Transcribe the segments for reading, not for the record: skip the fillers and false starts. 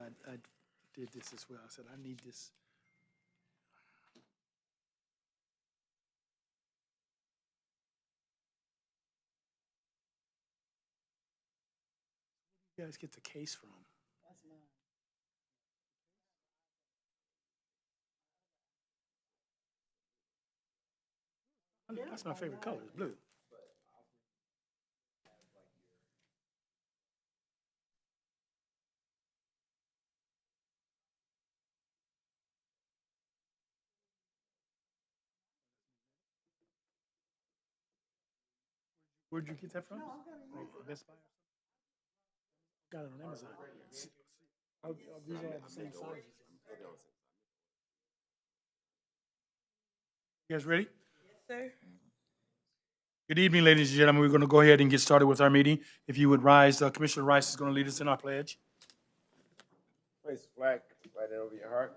I did this as well. I said, I need this. Where do you guys get the case from? That's my favorite color, is blue. Where'd you get that from? Like Best Buy? Got it on Amazon. These are the same sizes. You guys ready? Sir. Good evening, ladies and gentlemen. We're going to go ahead and get started with our meeting. If you would rise, Commissioner Rice is going to lead us in our pledge. Place the flag right there over your heart.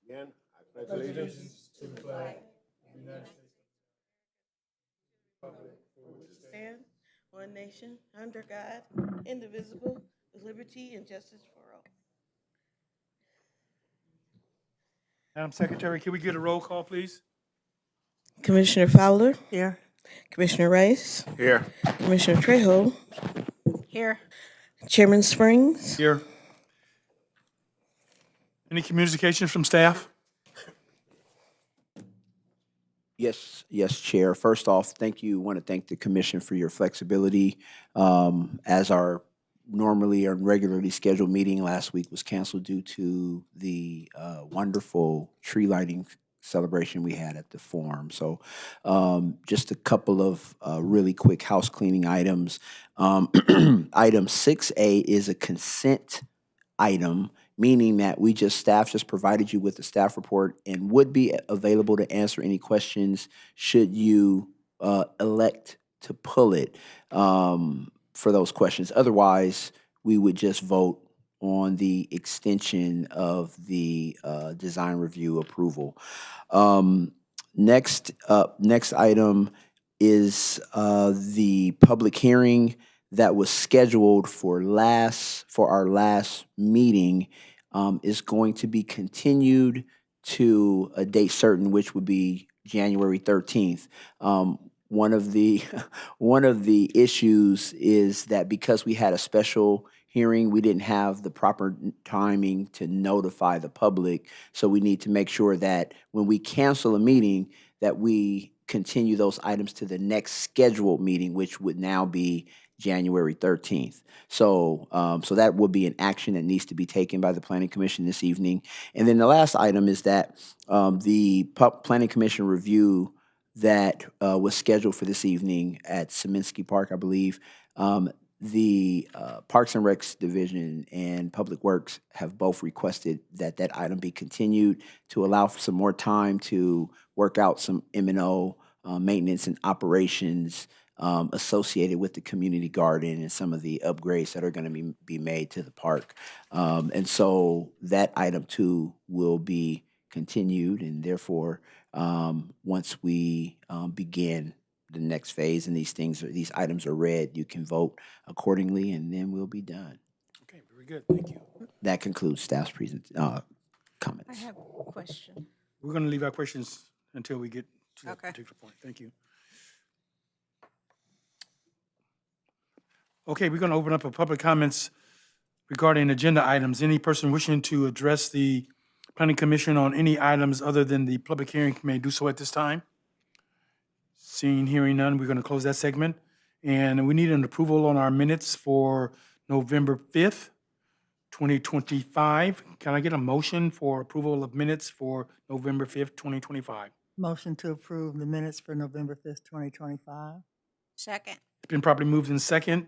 Again, I pledge allegiance. Stand, one nation, under God, indivisible, with liberty and justice for all. Madam Secretary, can we get a roll call, please? Commissioner Fowler, Here. Commissioner Rice, Here. Commissioner Trejo, Here. Chairman Springs. Here. Any communications from staff? Yes, Chair. First off, want to thank the commission for your flexibility. As our normally or regularly scheduled meeting last week was canceled due to the wonderful tree lighting celebration we had at the Forum. So just a couple of really quick house cleaning items. Item 6A is a consent item, meaning that staff just provided you with a staff report and would be available to answer any questions should you elect to pull it for those questions. Otherwise, we would just vote on the extension of the design review approval. Next item is the public hearing that was scheduled for our last meeting is going to be continued to a date certain, which would be January 13th. One of the one of the issues is that because we had a special hearing, we didn't have the proper timing to notify the public. So we need to make sure that when we cancel a meeting, that we continue those items to the next scheduled meeting, which would now be January 13th. So that would be an action that needs to be taken by the Planning Commission this evening. And then the last item is that the Planning Commission review that was scheduled for this evening at Saminsky Park, I believe, the Parks and Recs Division and Public Works have both requested that that item be continued to allow for some more time to work out some M&O maintenance and operations associated with the community garden and some of the upgrades that are going to be made to the park. And so that item too will be continued, and therefore, once we begin the next phase and these items are read, you can vote accordingly, and then we'll be done. Okay, very good. Thank you. That concludes staff's I comments. have a question. We're going to leave our questions until we get to that Okay. particular point. Thank you. Okay, we're going to open up a public comments regarding agenda items. Any person wishing to address the Planning Commission on any items other than the public hearing may do so at this time. Seeing, hearing none, we're going to close that segment. And we need an approval on our minutes for November 5th, 2025. Can I get a motion for approval of minutes for November 5th, 2025? Motion to approve the minutes for November 5th, 2025. Second. It's been properly moved in second.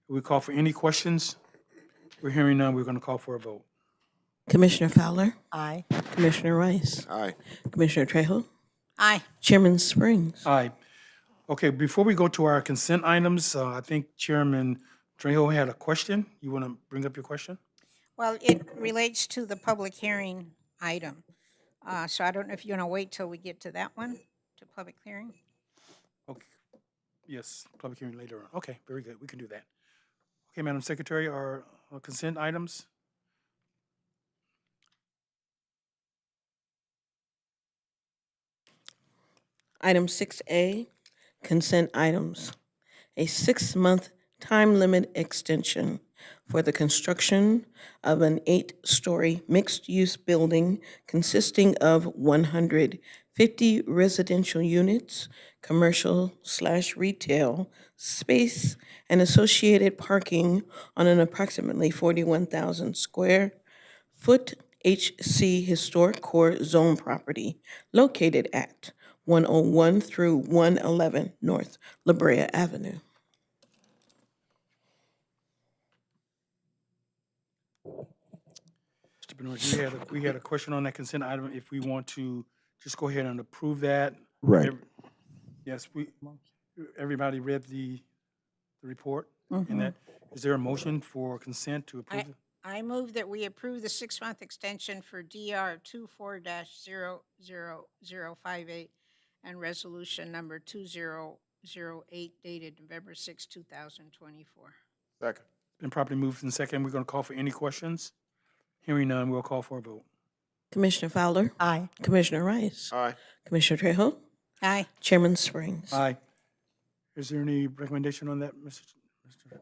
We call for any questions. We're hearing none. We're going to call for a vote. Commissioner Fowler, Aye. Commissioner Rice, Aye. Commissioner Trejo, Aye. Chairman Springs. Aye. Okay, before we go to our consent items, I think Chairman Trejo had a question. You want to bring up your question? Well, it relates to the public hearing item. So I don't know if you're going to wait till we get to that one, to public hearing? Okay. Yes, public hearing later on. Okay, very good. We can do that. Okay, Madam Secretary, our consent items? Item 6A, consent items. A 6-month time limit extension for the construction of an 8-story mixed-use building consisting of 150 residential units, commercial/retail space, and associated parking on an approximately 41,000 square foot HC Historic Core Zone property located at 101 through 111 North La Brea Avenue. Mr. Benoit, we had a question on that consent item, if we want to just go ahead and approve that. Right. Yes, everybody read the report in that. Is there a motion for consent to approve it? I move that we approve the 6-month extension for DR 24-00058 and resolution number 2008 dated November 6, 2024. Second. Been properly moved in second. We're going to call for any questions. Hearing none, we'll call for a vote. Commissioner Fowler? Aye. Commissioner Rice? Aye. Commissioner Trejo? Aye. Chairman Springs? Aye. Is there any recommendation on that, Mr.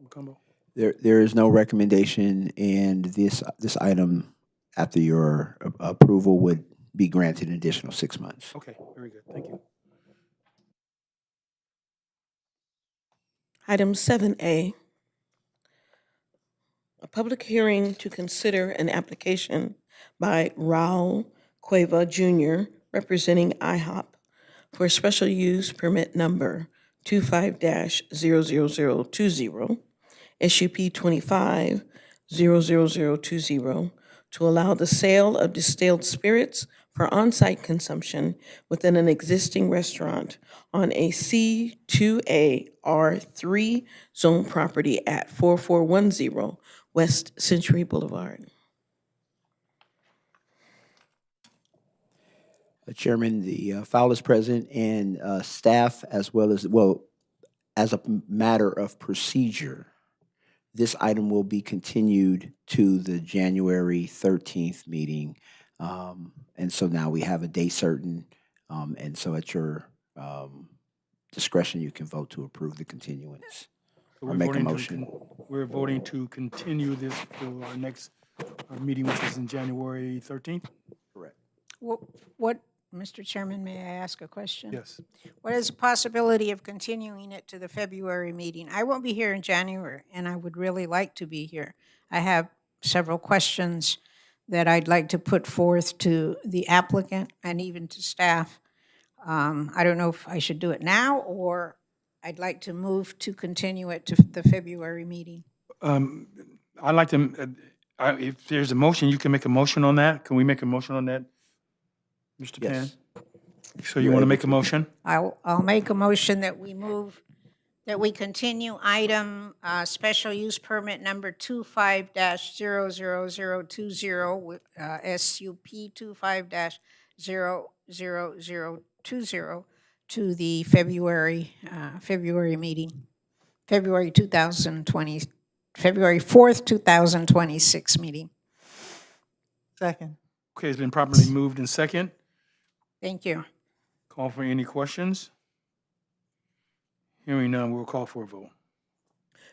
McCumbo? There is no recommendation, and this item, after your approval, would be granted an additional 6 months. Okay, very good. Thank you. Item 7A, a public hearing to consider an application by Raul Cueva Jr., representing IHOP, for a special use permit number 25-00020, SUP 25-00020, to allow the sale of distilled spirits for on-site consumption within an existing restaurant on a C2A R3 zone property at 4410 West Century Boulevard. Chairman, the file is present, and staff, as well as, as a matter of procedure, this item will be continued to the January 13th meeting. And so now we have a date certain, and so at your discretion, you can vote to approve the continuance. So Or we're make a voting to motion. We're voting to continue this to our next meeting, which is in January 13th? Correct. What, Mr. Chairman, may I ask a question? Yes. What is the possibility of continuing it to the February meeting? I won't be here in January, and I would really like to be here. I have several questions that I'd like to put forth to the applicant and even to staff. I don't know if I should do it now, or I'd like to move to continue it to the February meeting. I'd like to, if there's a motion, you can make a motion on that. Can we make a motion on that, Mr. Pan? Yes. So you want to make a motion? I'll make a motion that we move, that we continue item, special use permit number 25-00020, SUP 25-00020 to the February meeting, February 4th, 2026 meeting. Second. Okay, it's been properly moved in second. Thank you. Call for any questions? Hearing none, we'll call for a vote.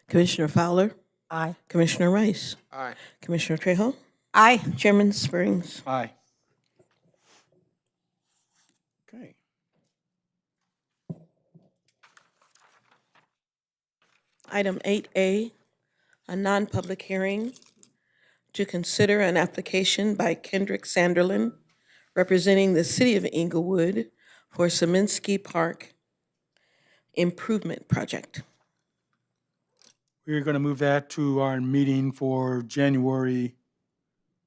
Commissioner Fowler? Aye. Commissioner Rice? Aye. Commissioner Trejo? Aye. Chairman Springs? Aye. Okay. Item 8A, a non-public hearing to consider an application by Kendrick Sanderlin, representing the City of Inglewood, for Saminsky Park Improvement Project. We're going to move that to our meeting for January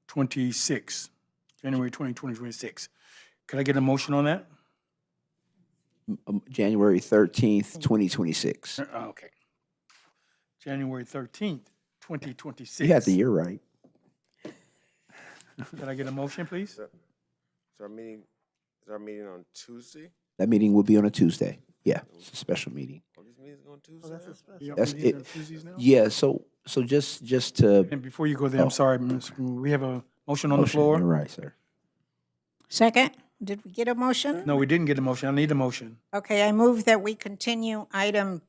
26, January 2026. Could I get a motion on that? January 13th, 2026. Okay. January 13th, 2026. You had the year right. Could I get a motion, please? Is our meeting on Tuesday? That meeting will be on a Tuesday. Yeah, it's a special meeting. Oh, this meeting's on Oh, Tuesday? that's a special. Yeah, That's meetings it. on Tuesdays now? Yeah, so just to. And before you go there, I'm sorry, Ms. we have a motion on the Motion, floor. You're right, sir. Second? Did we get a motion? No, we didn't get a motion. I need a motion. Okay, I move that we continue item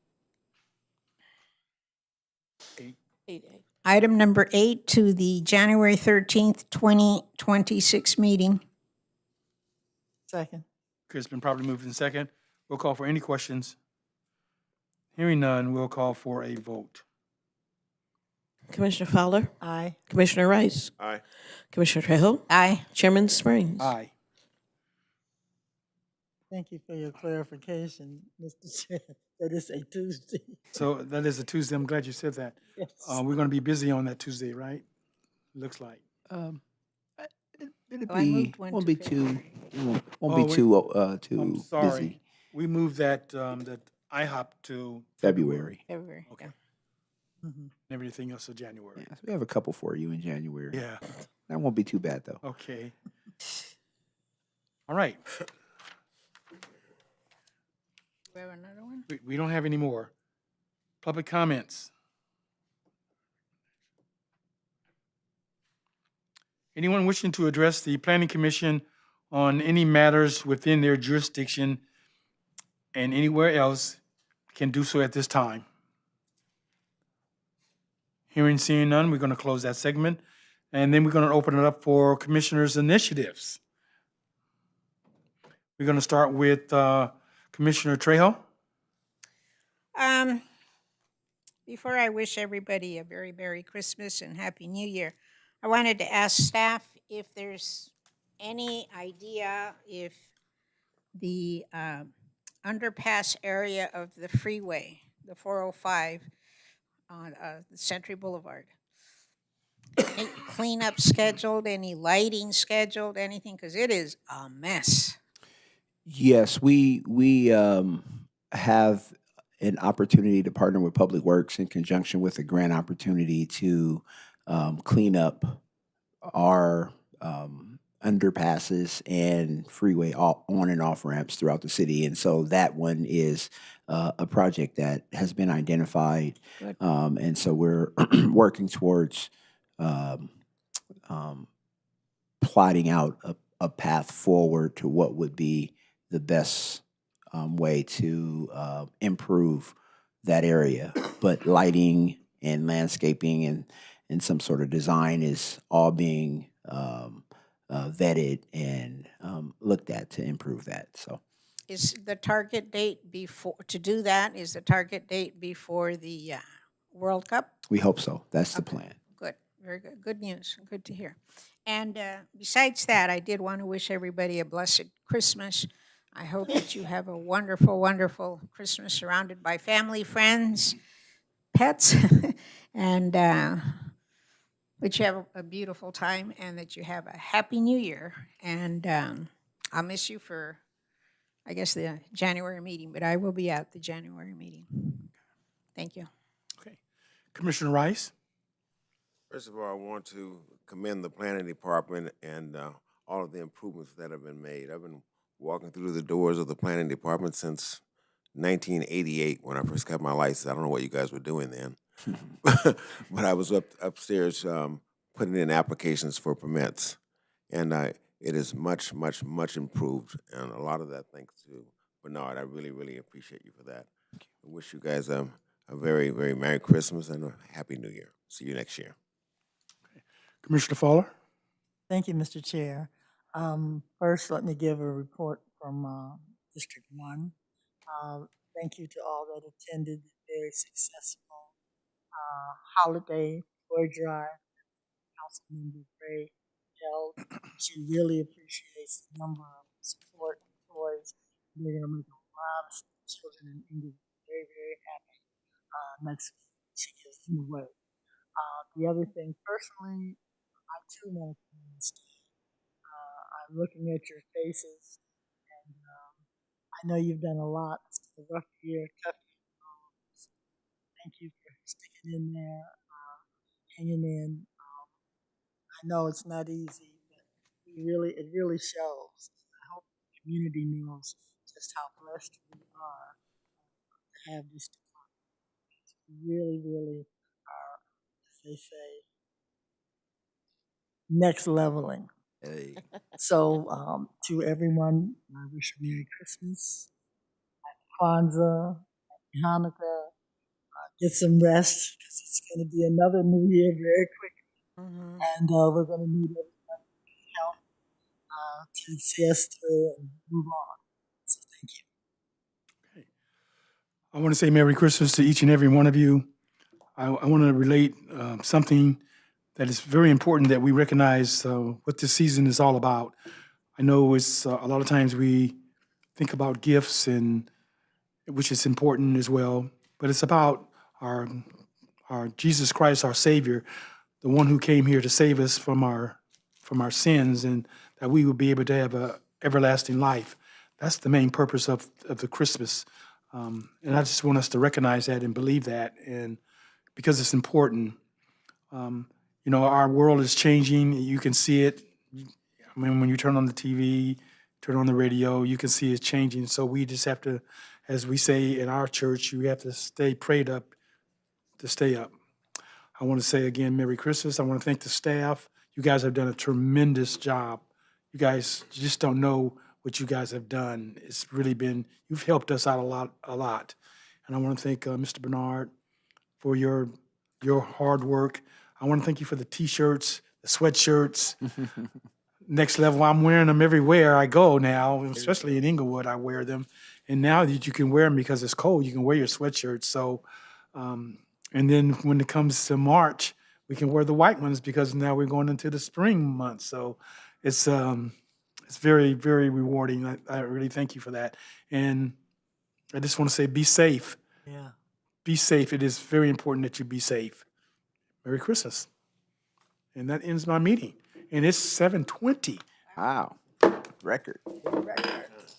number 8 to the January 13th, 2026 meeting. Second. Okay, it's been properly moved in second. We'll call for any questions. Hearing none, we'll call for a vote. Commissioner Fowler, Aye. Commissioner Rice, Aye. Commissioner Trejo, Aye. Chairman Springs. Aye. Thank you for your clarification, Mr. Chair. That is a Tuesday. So that is a Tuesday. I'm glad you said that. Yes. We're going to be busy on that Tuesday, right? Looks like. It'll Oh, I be, moved one won't to be too, won't Oh, be wait. too, I'm too sorry. busy. We moved that IHOP to February. February. Okay. Mhm. and everything else to January. Yeah, so we have a couple for you in January. Yeah, That won't be too bad, though. okay. All right, We have another one? we don't have any more. Public comments. Anyone wishing to address the Planning Commission on any matters within their jurisdiction and anywhere else can do so at this time. Hearing, seeing none, we're going to close that segment, and then we're going to open it up for commissioners' initiatives. We're going to start with Commissioner Trejo. Before I wish everybody a very Merry Christmas and Happy New Year, I wanted to ask staff if there's any idea if the underpass area of the freeway, the 405 on Century Boulevard, any cleanup scheduled, any lighting scheduled, anything? Because it is a mess. Yes, we have an opportunity to partner with Public Works in conjunction with a grant opportunity to clean up our underpasses and freeway on and off ramps throughout the city. And so that one is a project that has been identified. Good. And so we're working towards plotting out a path forward to what would be the best way to improve that area. But lighting and landscaping and some sort of design is all being vetted and looked at to improve that. So Is the target date before, to do that, is the target date before the World Cup? we hope so. That's the plan. Good, very good. Good news. Good to hear. And besides that, I did want to wish everybody a blessed Christmas. I hope that you have a wonderful, wonderful Christmas surrounded by family, friends, pets, and that you have a beautiful time and that you have a happy new year. And I'll miss you for, I guess, the January meeting, but I will be at the January meeting. Thank you. Okay. Commissioner Rice. First of all, I want to commend the planning department and all of the improvements that have been made. I've been walking through the doors of the planning department since 1988 when I first got my license. I don't know what you guys were doing then, but I was upstairs putting in applications for permits, and it is much, much, much improved, and a lot of that thanks to Bernard. I really, really appreciate you for that. I wish you guys a very, very Merry Christmas and a Happy New Year. See you next year. Commissioner Fowler. Thank you, Mr. Chair. First, let me give a report from District 1. Thank you to all that attended the very successful holiday toy drive Councilmember Gray held. She really appreciates the number of support toys. They're going to make a lot of children in India very, very happy next week. She gives them away. The other thing, personally, I too want to commend Steve. I'm looking at your faces, and I know you've done a lot. It's been a rough year, tough year. So thank you for sticking in there, hanging in. I know it's not easy, but it really shows. I hope the community knows just how blessed we are to have this department. It's really, really, as they say, next leveling. Hey. So to everyone, I wish a Merry Christmas, Kwanzaa, Hanukkah. Get some rest because it's going to be another new year very quick, and we're going to need everybody's help to see us through and move on. So thank you. I want to say Merry Christmas to each and every one of you. I want to relate something that is very important that we recognize what this season is all about. I know it's a lot of times we think about gifts and which is important as well, but it's about our Jesus Christ, our Savior, the one who came here to save us from our sins, and that we would be able to have a everlasting life. That's the main purpose of the Christmas, and I just want us to recognize that and believe that, and because it's important. You know, our world is changing. You can see it. I mean, when you turn on the TV, turn on the radio, you can see it changing. So we just have to, as we say in our church, you have to stay prayed up to stay up. I want to say again, Merry Christmas. I want to thank the staff. You guys have done a tremendous job. You guys just don't know what you guys have done. It's really been, you've helped us out a lot. And I want to thank Mr. Bernard for your hard work. I want to thank you for the T-shirts, the sweatshirts. Next level, I'm wearing them everywhere I go now, especially in Inglewood, I wear them. And now that you can wear them because it's cold, you can wear your sweatshirts. So, and then when it comes to March, we can wear the white ones because now we're going into the spring months. So it's very, very rewarding. I really thank you for that. And I just want to say, be safe. Yeah. Be safe. It is very important that you be safe. Merry Christmas. And that ends my meeting. And it's 7:20. Wow. Record.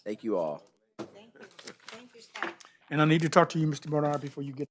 Thank you all. Thank you. Thank you, staff. And I need to talk to you, Mr. Bernard, before you get